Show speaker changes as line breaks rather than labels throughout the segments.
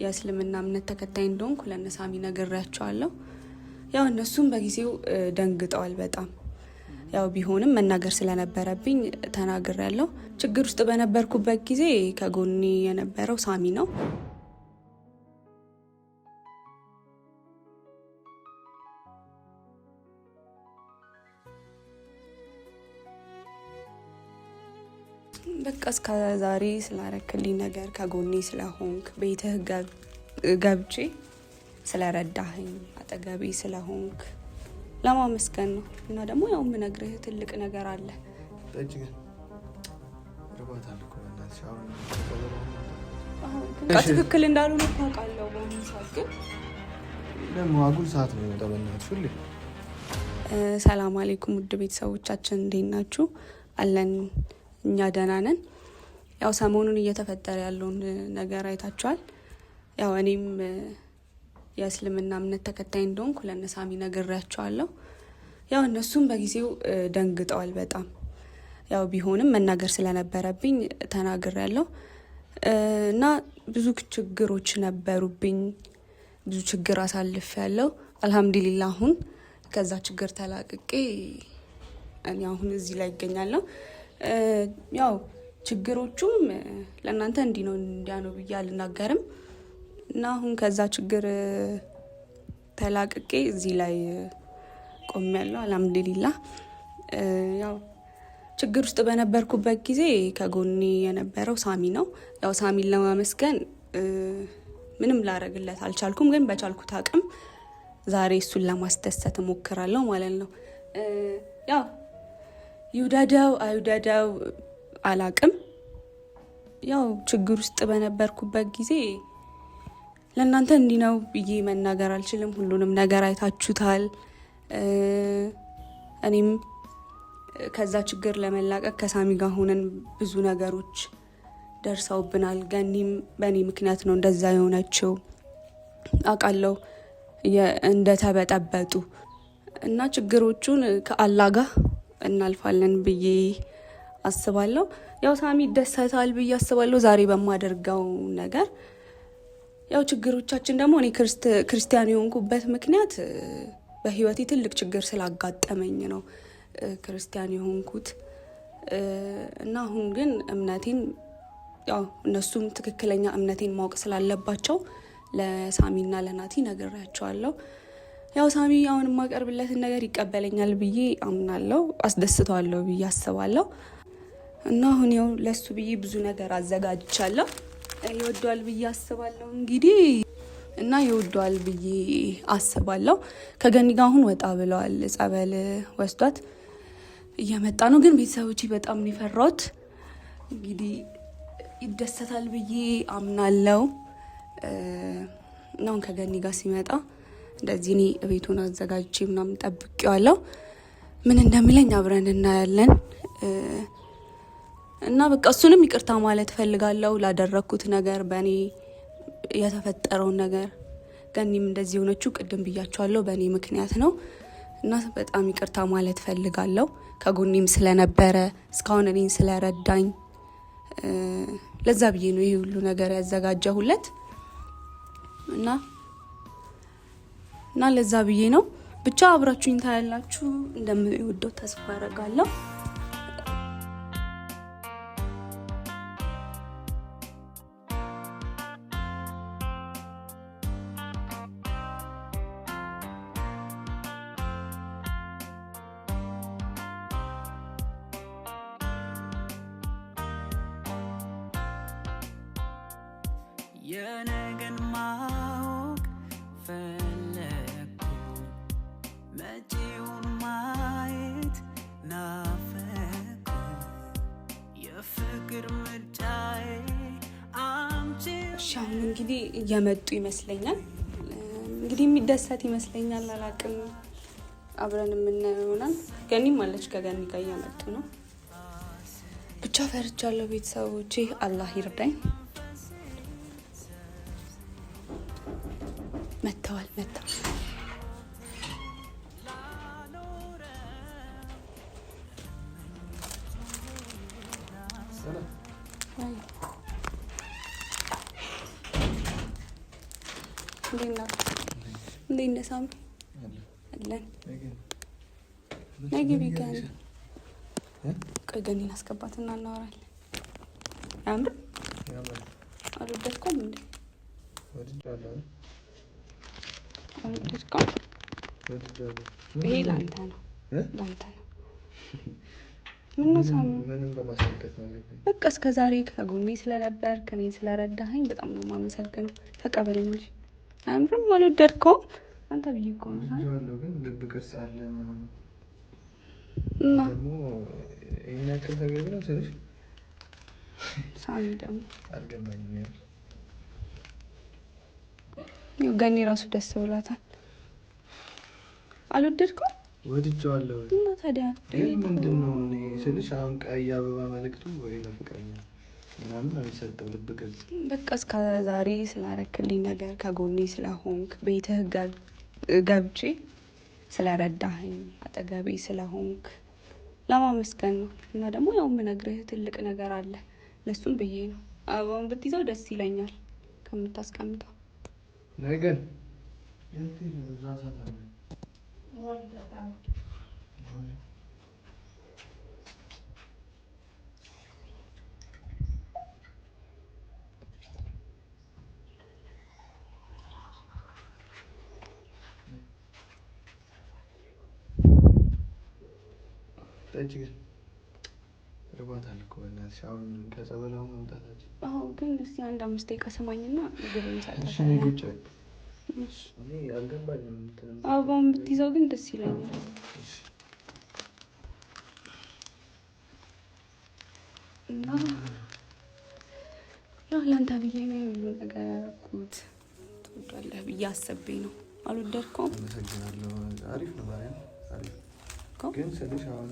የእስልምና እምነት ተከታይ እንደሆንኩ ለነሳሚ ነግሬያቸዋለሁ። ያው እነሱም በጊዜው ደንግጠዋል በጣም። ያው ቢሆንም መናገር ስለነበረብኝ ተናግሬያለሁ። ችግር ውስጥ በነበርኩበት ጊዜ ከጎኔ የነበረው ሳሚ ነው። በቃ እስከ ዛሬ ስላረክልኝ ነገር ከጎኔ ስለሆንክ ቤትህ ገብቼ ስለረዳኸኝ አጠገቤ ስለሆንክ ለማመስገን ነው። እና ደግሞ ያው የምነግርህ ትልቅ ነገር አለ። ትክክል እንዳልሆነ ታውቃለሁ። በአሁኑ ሰዓት ግን
ደግሞ አጉል ሰዓት ነው የመጣው። በእናትሽ ሁሌ
ሰላም አለይኩም ውድ ቤተሰቦቻችን እንዴት ናችሁ? አለን እኛ ደህና ነን። ያው ሰሞኑን እየተፈጠረ ያለውን ነገር አይታችኋል። ያው እኔም የእስልምና እምነት ተከታይ እንደሆንኩ ለነሳሚ ነግሬያቸዋለሁ። ያው እነሱም በጊዜው ደንግጠዋል በጣም። ያው ቢሆንም መናገር ስለነበረብኝ ተናግሬያለሁ። እና ብዙ ችግሮች ነበሩብኝ፣ ብዙ ችግር አሳልፌያለሁ። አልሐምዱሊላህ አሁን ከዛ ችግር ተላቅቄ እኔ አሁን እዚህ ላይ ይገኛለሁ። ያው ችግሮቹም ለእናንተ እንዲህ ነው እንዲያ ነው ብዬ አልናገርም። እና አሁን ከዛ ችግር ተላቅቄ እዚህ ላይ ቆሜያለሁ አልሐምዱሊላህ። ያው ችግር ውስጥ በነበርኩበት ጊዜ ከጎኔ የነበረው ሳሚ ነው። ያው ሳሚን ለማመስገን ምንም ላረግለት አልቻልኩም፣ ግን በቻልኩት አቅም ዛሬ እሱን ለማስደሰት እሞክራለሁ ማለት ነው። ያው ይውደደው አይውደደው አላቅም። ያው ችግር ውስጥ በነበርኩበት ጊዜ ለእናንተ እንዲህ ነው ብዬ መናገር አልችልም። ሁሉንም ነገር አይታችሁታል። እኔም ከዛ ችግር ለመላቀቅ ከሳሚ ጋር ሆነን ብዙ ነገሮች ደርሰውብናል። ገኒም በእኔ ምክንያት ነው እንደዛ የሆነችው አውቃለሁ፣ እንደተበጠበጡ እና ችግሮቹን ከአላህ ጋር እናልፋለን ብዬ አስባለሁ። ያው ሳሚ ይደሰታል ብዬ አስባለሁ ዛሬ በማደርገው ነገር። ያው ችግሮቻችን ደግሞ እኔ ክርስቲያን የሆንኩበት ምክንያት በህይወቴ ትልቅ ችግር ስላጋጠመኝ ነው ክርስቲያን የሆንኩት። እና አሁን ግን እምነቴን ያው እነሱም ትክክለኛ እምነቴን ማወቅ ስላለባቸው ለሳሚና ለናቲ ነግሬያቸዋለሁ። ያው ሳሚ አሁን የማቀርብለትን ነገር ይቀበለኛል ብዬ አምናለሁ፣ አስደስተዋለሁ ብዬ አስባለሁ። እና አሁን ያው ለሱ ብዬ ብዙ ነገር አዘጋጅቻለሁ። ይወደዋል ብዬ አስባለሁ እንግዲህ እና ይወደዋል ብዬ አስባለሁ። ከገኒ ጋር አሁን ወጣ ብለዋል፣ ጸበል ወስዷት እየመጣ ነው። ግን ቤተሰቦቼ በጣም ነው የፈራሁት። እንግዲህ ይደሰታል ብዬ አምናለሁ። እና አሁን ከገኒ ጋር ሲመጣ እንደዚህ እኔ ቤቱን አዘጋጅቼ ምናምን ጠብቄዋለሁ። ምን እንደሚለኝ አብረን እናያለን። እና በቃ እሱንም ይቅርታ ማለት ፈልጋለሁ ላደረኩት ነገር፣ በእኔ የተፈጠረውን ነገር። ገኒም እንደዚህ የሆነችው ቅድም ብያቸዋለሁ በእኔ ምክንያት ነው። እና በጣም ይቅርታ ማለት ፈልጋለሁ ከጎኔም ስለነበረ እስካሁን እኔን ስለረዳኝ። ለዛ ብዬ ነው ይሄ ሁሉ ነገር ያዘጋጀሁለት እና ለዛ ብዬ ነው። ብቻ አብራችሁኝ ታያላችሁ። እንደምወደው ተስፋ አደርጋለሁ።
የነገን ማወቅ ፈለኩ፣ መጪውን ማየት ናፈኩ፣ የፍቅር ምርጫዬ አንቺ።
አሁን እንግዲህ እየመጡ ይመስለኛል። እንግዲህ የሚደሰት ይመስለኛል፣ አላቅም። አብረን የምናየው ይሆናል። ገኒም አለች፣ ከገኒ ጋር እየመጡ ነው። ብቻ ፈርቻለሁ ቤተሰቦቼ፣ አላህ ይርዳኝ። መተዋል እንዴት ነህ ሳሚ? አለን ነይ ግቢ ገኒ። ቆይ ገኒን አስገባትና እናወራለን። አያምርም? አልወደድከውም እንዴ? አልወደድከውም? ይሄ ለአንተ ነው ለአንተ ነው። ምነው ሳሚ? በቃ እስከ ዛሬ ከጎኔ ስለነበር ከኔ ስለረዳኸኝ በጣም ነው የማመሰግነው። ተቀበለኝ እንጂ አያምርም? አልወደድከውም? አንተ ብዬ እኮ ነው ግን ልብ ቅርጽ አለ እና ደግሞ ይሄን ያክል ተገቢ ነው ስልሽ ሳሚ ደግሞ አልገባኝም። ያው ገኒ ራሱ ደስ ብሏታል። አልወደድከውም? ወድጄዋለሁ። እና ታዲያ ምንድን ነው እኔ ስልሽ አሁን ቀይ አበባ መልዕክቱ ወይ ለፍቅረኛ ምናምን አልሰጠው ልብ ቅርጽ በቃ እስከ ዛሬ ስላረክልኝ ነገር ከጎኔ ስለሆንክ ቤትህ ገብቼ ስለረዳኸኝ አጠገቤ ስለሆንክ ለማመስገን ነው። እና ደግሞ ያው የምነግርህ ትልቅ ነገር አለ። ለሱም ብዬ ነው። አበባውን ብትይዘው ደስ ይለኛል ከምታስቀምጠው። ነገን ጠጅ ግን ርቧታል እኮ በእናትሽ። አሁን ከጸበላው መምጣታችን። አዎ ግን እስኪ አንድ 5 ደቂቃ ሰማኝና ምግብ እንሰጣለን። እሺ እኔ ቁጭ በይ። እሺ እኔ አልገባኝም። አበባውን ብትይዘው ግን ደስ ይለኛል። እሺ እና ያው ላንተ ብዬ ነው ሁሉ ነገር ያደረኩት። ትወዳለህ ብዬ አስቤ ነው። አልወደድከውም? አመሰግናለሁ። አሪፍ ነው ማለት አሪፍ ግን ስልሽ አሁን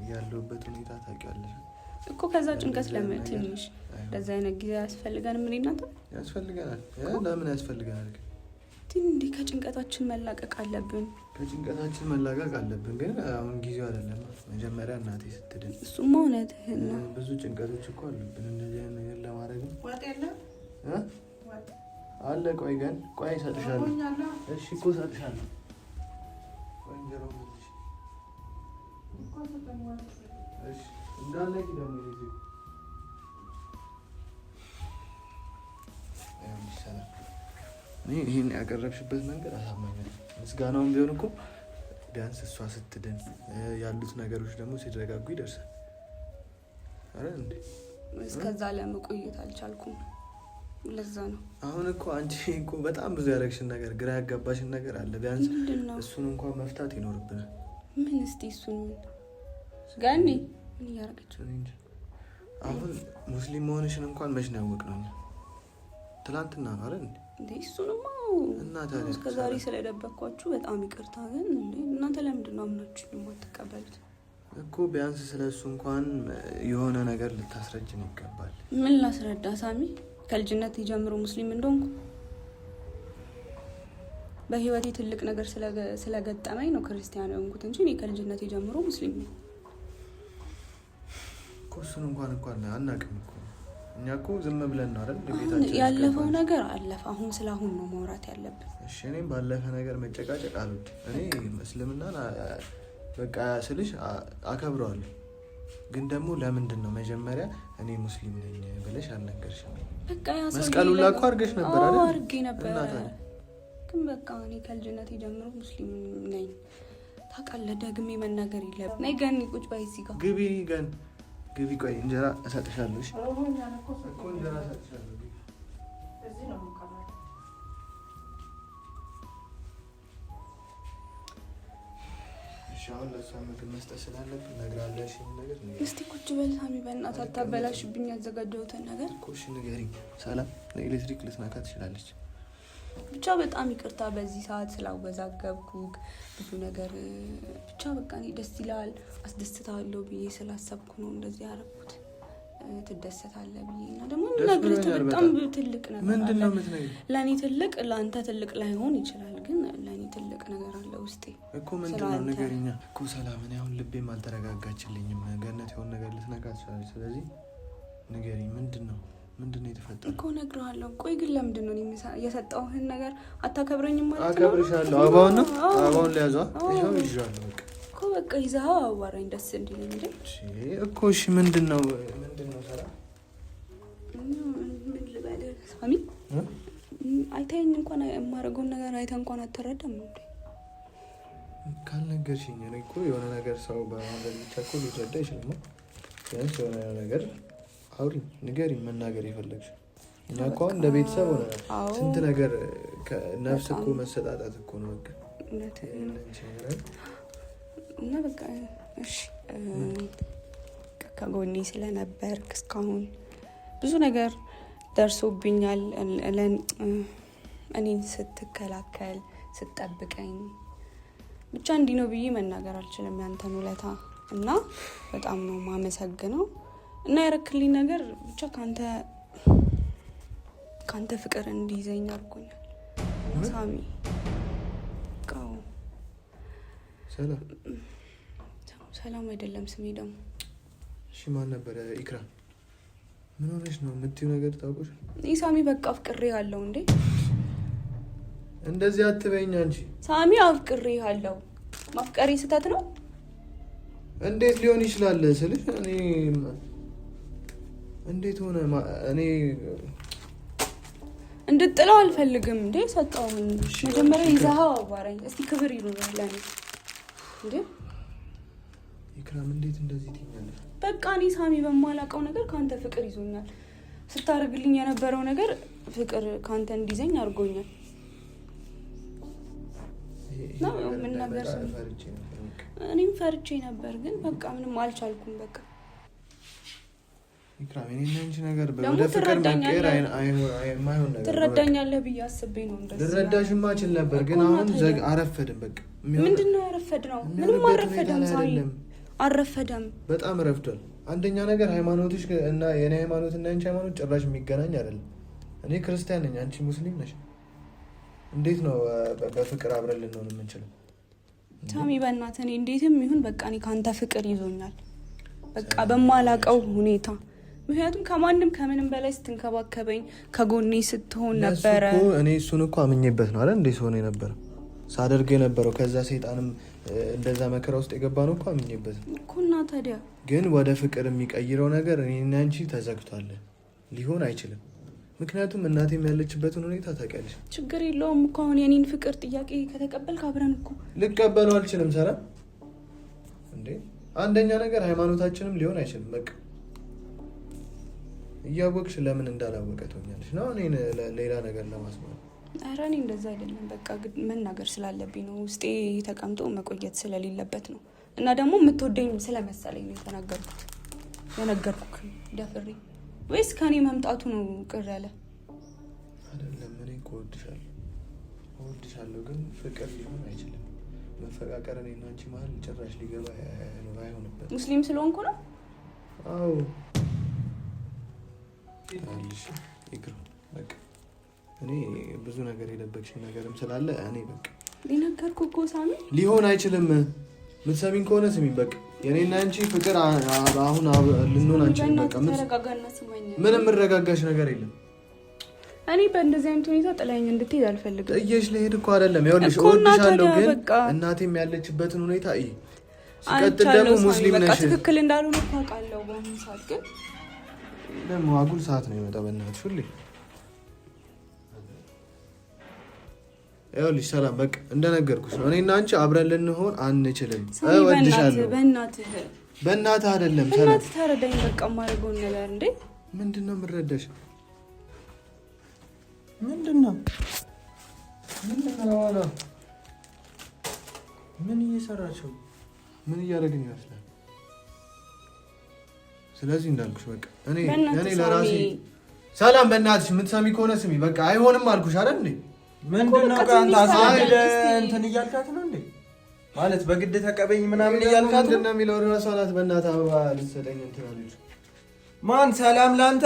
ያለውበት ሁኔታ ታውቂያለሽ እኮ። ከዛ ጭንቀት ለምን ትንሽ እንደዛ አይነት ጊዜ ያስፈልጋል። ምን እናንተ ያስፈልገናል። ለምን ያስፈልገናል? እንዴ ከጭንቀታችን መላቀቅ አለብን። ከጭንቀታችን መላቀቅ አለብን፣ ግን አሁን ጊዜው አይደለም። መጀመሪያ እናቴ ስትድን። እሱማ እውነትህን ነው። ብዙ ጭንቀቶች እኮ አሉብን እንደዚህ አይነት ነገር ለማድረግ ዋጥ ያለ አለ። ቆይ ግን ቆይ እሰጥሻለሁ። እሺ እኮ እሰጥሻለሁ። እሺ እንዳለቂ ደግሞ ይህን ያቀረብሽበት መንገድ አሳማኝ ነው። ምስጋናውን ቢሆን እኮ ቢያንስ እሷ ስትድን ያሉት ነገሮች ደግሞ ሲረጋጉ ይደርሳል። አረ እንዴ እስከዛ ለመቆየት አልቻልኩም። ለዛ ነው አሁን እኮ አንቺ እኮ በጣም ብዙ ያደረግሽን ነገር ግራ ያጋባሽን ነገር አለ። ቢያንስ እሱን እንኳን መፍታት ይኖርብናል። ምን እስቲ እሱን ጋኒ ምን እያደረገች ነው እንጂ አሁን ሙስሊም መሆንሽን እንኳን መች ነው ያወቅነው? ትላንትና አይደል እንዴ? እሱንማ እና ታዲያ እስከ ዛሬ ስለደበቅኳችሁ በጣም ይቅርታ። ግን እንዴ እናንተ ለምንድን ነው አምናችሁ የማትቀበሉት እኮ? ቢያንስ ስለሱ እንኳን የሆነ ነገር ልታስረጅን ይገባል። ምን ላስረዳ ሳሚ? ከልጅነት ጀምሮ ሙስሊም እንደሆንኩ በህይወቴ ትልቅ ነገር ስለገጠመኝ ነው ክርስቲያን የሆንኩት እንጂ እኔ ከልጅነት ጀምሮ ሙስሊም ነኝ እኮ። እሱን እንኳን አናውቅም እኮ እኛ እኮ ዝም ብለን ነው አይደል? ቤታችን ያለፈው ነገር አለፈ። አሁን ስለአሁን ነው ማውራት ያለብን። እሺ እኔም ባለፈ ነገር መጨቃጨቅ አልወድም። እኔ እስልምናን በቃ ስልሽ አከብረዋለሁ። ግን ደግሞ ለምንድን ነው መጀመሪያ እኔ ሙስሊም ነኝ ብለሽ አልነገርሽም? በቃ ያ መስቀሉ ላኩ አድርገሽ ነበር አይደል? አድርጌ ነበር። ግን በቃ እኔ ከልጅነቴ ጀምሮ ሙስሊም ነኝ ታውቃለህ። ደግሜ መናገር የለብንም። ነይ ገኒ ቁጭ በይ እዚህ ጋር ግቢ። ግቢ ቆይ እንጀራ እሰጥሻለሁ። እሺ እኮ እንጀራ እሰጥሻለሁ። እዚህ ነው የምቀመጠው። እሺ አሁን ለእሷ ምግብ መስጠት ስላለብን እነግራለሽ። ነገር እስቲ ቁጭ በል ሳሚ፣ በእናትህ አታበላሽብኝ ያዘጋጀሁትን ነገር እኮ። እሺ ንገሪኝ። ሰላም ለኤሌክትሪክ ልትነካ ትችላለች። ብቻ በጣም ይቅርታ በዚህ ሰዓት ስላወዛገብኩ ብዙ ነገር። ብቻ በቃ እኔ ደስ ይላል አስደስታለሁ ብዬ ስላሰብኩ ነው እንደዚህ ያደረኩት። ትደሰታለህ ብዬ እና ደግሞ ምንነግርህ በጣም ትልቅ ነገር ምንድነው የምትነግሪኝ? ለእኔ ትልቅ ለአንተ ትልቅ ላይሆን ይችላል፣ ግን ለእኔ ትልቅ ነገር አለ ውስጤ እኮ። ምንድነው ንገሪኛ እኮ። ሰላም እኔ አሁን ልቤም አልተረጋጋችልኝም። ገነት የሆነ ነገር ልትነካ ትችላለች። ስለዚህ ንገሪኝ ምንድነው?
ምንድነው የተፈጠረው
እኮ ነግሬሃለሁ። ቆይ ግን ለምንድን ነው የሰጠውህን ነገር አታከብረኝም ማለት ነው?
አከብርሻለሁ። አበባውን ላይ ያዘው። ይሄው ይዣለሁ። በቃ
እኮ በቃ ይዘህ አዋራኝ ደስ እንዲለኝ እንዴ።
እኮ እሺ፣ ምንድነው ሰራ?
ምን ልበልህ ሳሚ? አይተኸኝ እንኳን የማደርገውን ነገር አይተህ እንኳን አትረዳም እንዴ?
ካልነገርሽኝ እኔ እኮ የሆነ ነገር ሰው በማድረግ ብቻ እኮ ሊረዳ ይችላል። ቢያንስ የሆነ ነገር አውሪኝ፣ ንገሪኝ፣ መናገር የፈለግሽ። እኛ እኮ እንደ ቤተሰብ ሆነ ስንት ነገር ነፍስ እኮ መሰጣጣት እኮ ነው። በቃ እና በቃ እሺ፣ ከጎኔ ስለነበርክ እስካሁን ብዙ ነገር ደርሶብኛል። እኔን ስትከላከል ስትጠብቀኝ ብቻ እንዲህ ነው ብዬ መናገር አልችልም ያንተን ውለታ እና በጣም ነው ማመሰግነው። እና ያረክልኝ ነገር ብቻ ካንተ ፍቅር እንዲይዘኝ አድርጎኛል ሳሚ። ቃው ሰላም አይደለም ስሜ ደግሞ። እሺ ማን ነበር? ኢክራም። ምን ሆነሽ ነው የምትይው ነገር ታውቁሽ?
ሳሚ በቃ አፍቅሬ ያለው እንዴ።
እንደዚህ አትበይኝ አንቺ
ሳሚ። አፍቅሬ ያለው ማፍቀሪ ስህተት ነው?
እንዴት ሊሆን ይችላል ስልሽ እኔ እንዴት ሆነ? እኔ እንድጥለው አልፈልግም እንዴ። ሰጣውን መጀመሪያ ይዘሃው አዋራኝ እስቲ ክብር ይኑርህ ለኔ እንዴ። ኢክራም እንዴት እንደዚህ ትኛለሽ? በቃ እኔ ሳሚ በማላውቀው ነገር ካንተ ፍቅር ይዞኛል። ስታደርግልኝ የነበረው ነገር ፍቅር ካንተ እንዲዘኝ አድርጎኛል። ነው ምን ነገር እኔም ፈርቼ ነበር ግን በቃ ምንም አልቻልኩም። በቃ ኢክራም እኔና አንቺ ነገር ወደ ፍቅር መቀየር አይማይሆን ነገር ትረዳኛለህ ብዬ አስቤ ነው እንደዚህ። ልረዳሽማ እችል ነበር ግን አሁን አረፈድን። በቃ ምንድነው ያረፈድነው? ምንም አረፈደም ሳሚ፣ አረፈደም። በጣም ረፍዷል። አንደኛ ነገር ሃይማኖትሽ እና የኔ ሃይማኖት እና አንቺ ሃይማኖት ጭራሽ የሚገናኝ አይደለም። እኔ ክርስቲያን ነኝ፣ አንቺ ሙስሊም ነሽ። እንዴት ነው በፍቅር አብረን ልንሆን የምንችለው? ሳሚ በእናትህ እኔ እንዴትም ይሁን በቃ እኔ ካንተ ፍቅር ይዞኛል በቃ በማላቀው ሁኔታ። ምክንያቱም ከማንም ከምንም በላይ ስትንከባከበኝ ከጎኔ ስትሆን ነበረ። እኔ እሱን እኮ አምኜበት ነው አይደል እንዴ ሰው ነው የነበረው ሳደርግ የነበረው። ከዛ ሰይጣንም እንደዛ መከራ ውስጥ የገባ ነው እኮ አምኜበት እኮ። እና ታዲያ ግን ወደ ፍቅር የሚቀይረው ነገር እኔና አንቺ ተዘግቷል፣ ሊሆን አይችልም። ምክንያቱም እናቴም ያለችበትን ሁኔታ ታውቂያለሽ። ችግር የለውም እኮ አሁን የኔን ፍቅር ጥያቄ ከተቀበልክ አብረን እኮ ልቀበለው አልችልም ሰራ እንዴ። አንደኛ ነገር ሃይማኖታችንም ሊሆን አይችልም። በቃ እያወቅሽ ለምን እንዳላወቀ ትሆኛለሽ ነው እኔን ሌላ ነገር ለማስማት። ኧረ እኔ እንደዛ አይደለም። በቃ መናገር ስላለብኝ ነው፣ ውስጤ ተቀምጦ መቆየት ስለሌለበት ነው። እና ደግሞ የምትወደኝ ስለመሰለኝ ነው የተናገርኩት የነገርኩክ ደፍሬ። ወይስ ከኔ መምጣቱ ነው ቅር ያለ? አይደለም እኔ እኮ እወድሻለሁ ግን ፍቅር ሊሆን አይችልም። መፈቃቀር እኔና አንቺ መሀል ጭራሽ ሊገባ አይሆንበት። ሙስሊም ስለሆንኩ ነው? አዎ አልሽ ይግሩ። በቃ እኔ ብዙ ነገር የደበቅሽኝ ነገርም ስላለ እኔ በቃ ሊነገርኩ እኮ ሳሚ ሊሆን አይችልም። ምትሰሚኝ ከሆነ ስሚኝ። በቃ የኔና አንቺ ፍቅር አሁን ልንሆን አንችልም። በቃ ምንም መረጋጋሽ ነገር የለም። እኔ በእንደዚህ አይነት ሁኔታ ጥላኝ እንድትሄድ አልፈልግም። ጥዬሽ ልሄድ እኮ አይደለም። ይኸውልሽ እወድሻለሁ ግን እናቴም ያለችበትን ሁኔታ ሲቀጥል ደግሞ ሙስሊም ነሽ። በቃ ትክክል እንዳልሆነ ታውቃለሁ። በአሁኑ ሰዓት ግን ደግሞ አጉል ሰዓት ነው የመጣው። በእናትሽ ሁሌ ይኸውልሽ ሰላም፣ በቃ እንደነገርኩሽ ነው። እኔና አንቺ አብረን ልንሆን አንችልም። እወድሻለሁ። በእናትህ አይደለም ሰላም፣ በእናትህ ተረዳኝ። በቃ የማደርገውን ነገር እንዴ። ምንድን ነው የምረዳሽ? ምንድን ነው ምን እየሰራችሁ ምን እያደረግን ይመስላል? ስለዚህ እንዳልኩሽ በቃ እኔ ለራሴ ሰላም፣ በእናትሽ የምትሰሚ ከሆነ ስሚ። በቃ አይሆንም አልኩሽ አይደል እንዴ? ምንድነው ካንተ አሳይደ እንትን እያልካት ነው እንዴ? ማለት በግድ ተቀበኝ ምናምን እያልካት ነው? ምንድነው የሚለው ራሷላት? በእናትህ አበባ ልትሰጠኝ እንትን አለች። ማን ሰላም? ላንተ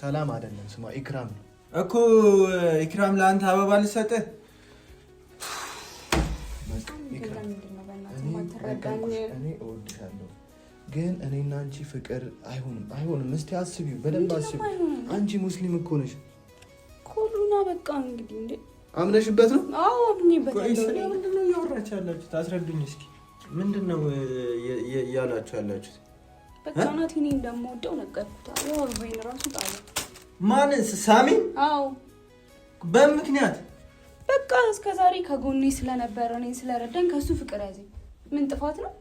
ሰላም አይደለም ስማ ኢክራም ነው እኮ። ኢክራም ላንተ አበባ ልትሰጥህ? እኔ እወድሻለሁ ግን እኔና አንቺ ፍቅር አይሆንም። እስቲ አስቢው፣ በደንብ አስቢው። አንቺ ሙስሊም እኮ ነሽ።
ኮሉና በቃ እንግዲህ እንዴ
አምነሽበት ነው?
አዎ አምኜበታለሁ።
ምንድነው እያወራችሁ ያላችሁት? አስረዱኝ እስኪ። ምንድነው ያላችሁ ያላችሁት?
በቃ ናቲ እኔ እንደምወደው ነገርኩት። ያው ወይን ራሱ ጣለ።
ማን? ሳሚ?
አዎ።
በምክንያት
በቃ እስከዛሬ ከጎኔ ስለነበረ እኔን ስለረዳኝ ከሱ ፍቅር ያዘኝ። ምን ጥፋት ነው?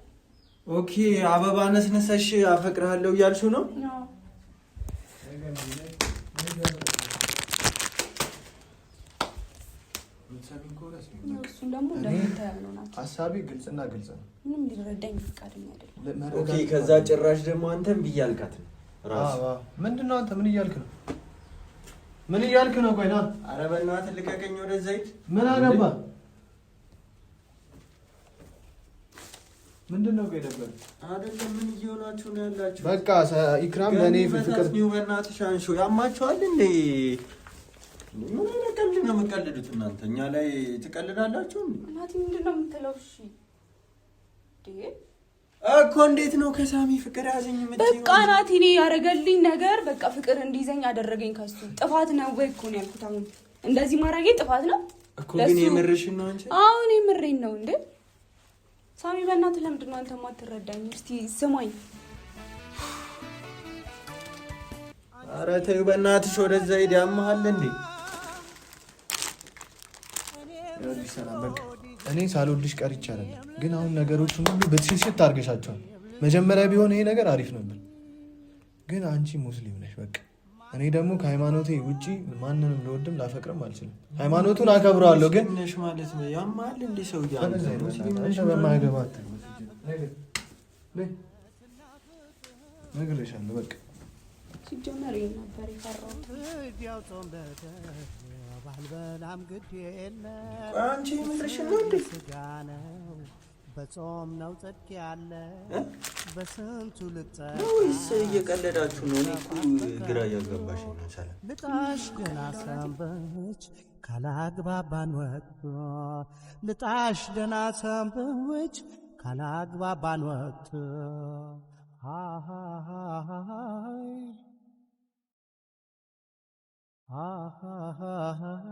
ኦኬ አበባ ነስነሰሽ አፈቅርሃለሁ እያልሽው ነው?
አዎ። እሱን ደግሞ እንደምታየው ነው።
ሀሳቤ ግልጽና ግልጽ ነው።
ምንም ሊረዳኝ ፈቃደኛ አይደለም።
ኦኬ ከዛ ጭራሽ ደግሞ አንተም ብያልካት ነው ራስ።
ምንድነው አንተ ምን እያልክ ነው? ምን እያልክ ነው? ቆይ ና።
ኧረ በእናትህ ልቀቀኝ። ወደዛ ሂድ።
ምን አገባ? ምንድነው? ቆይ ነበር
አይደለም። ምን እየሆናችሁ ነው ያላችሁ?
በቃ ኢክራም ለኔ ፍቅር
ነው። በእናትህ ሻንሾ ያማችኋል እንዴ? ምን ቀልድ ነው የምትቀልዱት እናንተ? እኛ ላይ ትቀልዳላችሁ እንዴ?
ናቲ ምንድነው የምትለው? እሺ
እኮ እንዴት ነው ከሳሚ ፍቅር ያዘኝ የምትይው?
በቃ ናቲ እኔ ያደረገልኝ ነገር በቃ ፍቅር እንዲይዘኝ አደረገኝ። ከሱ ጥፋት ነው ወይ እኮ ነው ያልኩት። አሁን እንደዚህ ማድረጌ ጥፋት ነው
እኮ። ግን የምርሽን ነው አንቺ?
አሁን የምሬን ነው እንዴ ሳሚ። በእናትህ ለምንድን ነው አንተ የማትረዳኝ? እስቲ ስማኝ።
ኧረ ተይው በእናትሽ፣ ወደዛ ሂድ። ያመሃል እንዴ?
እኔ ሳልወድሽ ቀርቼ አይደለም፣ ግን አሁን ነገሮችን ሁሉ በትሽሽት አድርገሻቸዋል። መጀመሪያ ቢሆን ይሄ ነገር አሪፍ ነበር፣ ግን አንቺ ሙስሊም ነሽ። በቃ እኔ ደግሞ ከሃይማኖቴ ውጪ ማንንም ልወድም ላፈቅርም አልችልም። ሃይማኖቱን አከብረዋለሁ፣ ግን
ነሽ ማለት ነው። ያመሃል እንዴ ሰው ያለ ሙስሊም ነሽ
በማይገባት ነግሬሻለሁ። በቃ
ሲጀመር ይሄን ነበር የፈራሁት።
አንቺ ምንድነው ነው እንዴ?
በጾም ነው ጽድቅ ያለ በስንቱ ልጠራ
ወይስ እየቀለዳችሁ ነው? እኔ እኮ ግራ እያጋባሽ ነው። ሰላም
ልጣሽ ገና ሰንበች ካላግባባን ወጥቶ ልጣሽ ገና ሰንበች ካላግባባን ወጥቶ አሃሃሃ